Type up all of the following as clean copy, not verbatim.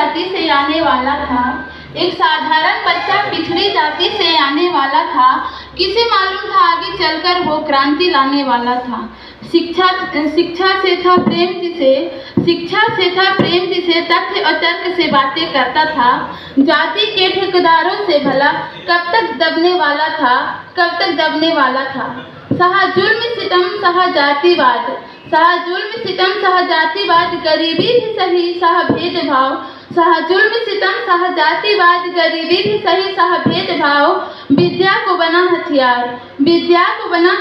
जाति से आने वाला था। एक साधारण बच्चा पिछड़ी जाति से आने वाला था। किसे मालूम था आगे चलकर वो क्रांति लाने वाला था। शिक्षा से था प्रेम जिसे तथ्य और तर्क से बातें करता था। जाति के ठेकेदारों से भला कब तक दबने वाला था। सहा जुल्म सितम सहा जातिवाद, गरीबी भी सही सहा भेदभाव। सहा जुल्म सितम सहा जातिवाद, गरीबी भी सही सहा भेदभाव। विद्या को बना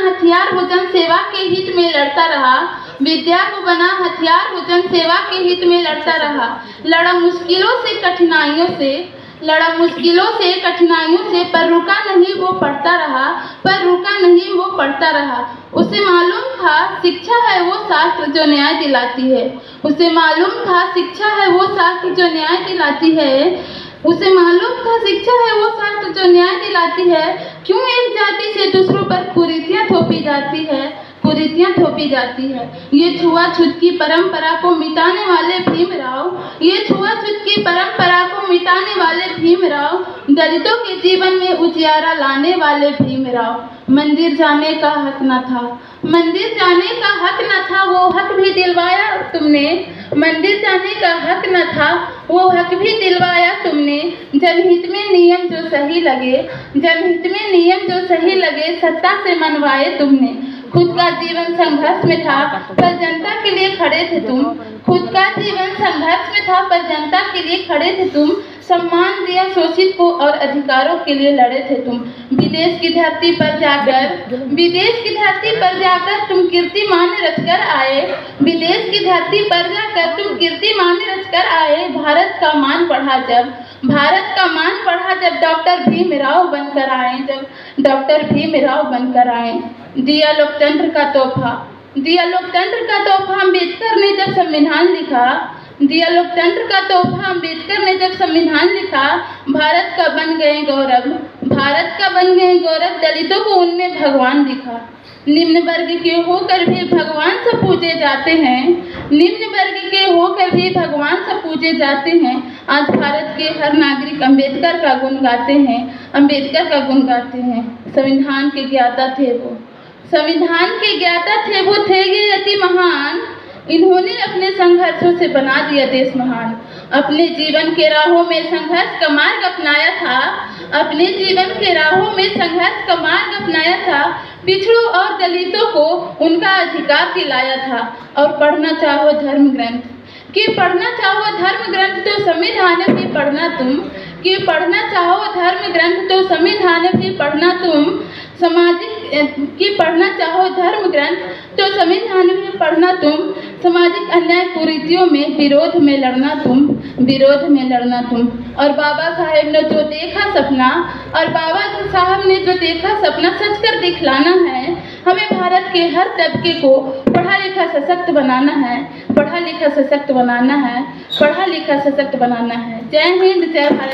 हथियार वो जन सेवा के हित में लड़ता रहा। विद्या को बना हथियार वो जन सेवा के हित में लड़ता रहा। लड़ा मुश्किलों से कठिनाइयों से पर रुका नहीं वो पढ़ता रहा। उसे मालूम था शिक्षा है वो शास्त्र जो न्याय दिलाती है। उसे मालूम था शिक्षा है वो शास्त्र जो न्याय दिलाती है। क्यों एक जाति से दूसरों पर कुरीतियां थोपी जाती है। ये छुआछूत की परंपरा को मिटाने वाले भीमराव, दलितों के जीवन में उजियारा लाने वाले भीमराव। मंदिर जाने का हक न था वो हक भी दिलवाया तुमने। मंदिर जाने का हक न था वो हक भी दिलवाया तुमने। जनहित में नियम जो सही लगे सत्ता से मनवाए तुमने। खुद का जीवन संघर्ष में था पर जनता के लिए खड़े थे तुम। सम्मान दिया शोषित को और अधिकारों के लिए लड़े थे तुम। विदेश की धरती पर जाकर तुम कीर्तिमान रचकर आए। भारत का मान बढ़ा जब डॉक्टर भीमराव बनकर आए। दिया लोकतंत्र का तोहफा अम्बेडकर ने जब संविधान लिखा। भारत का बन गए गौरव, दलितों को उनमें भगवान दिखा। निम्न वर्ग के होकर भी भगवान से पूजे जाते हैं। आज भारत के हर नागरिक अम्बेडकर का गुण गाते हैं। संविधान के ज्ञाता थे वो थे ये अति महान। इन्होंने अपने संघर्षों से बना दिया देश महान। अपने जीवन के राहों में संघर्ष का मार्ग अपनाया था। पिछड़ों और दलितों को उनका अधिकार दिलाया था। और पढ़ना चाहो धर्म ग्रंथ तो संविधान भी पढ़ना तुम। सामाजिक अन्याय कुरीतियों में विरोध में लड़ना तुम। और बाबा साहेब ने जो देखा सपना सच कर दिखलाना है। हमें भारत के हर तबके को पढ़ा लिखा सशक्त बनाना है। जय हिंद, जय भारत।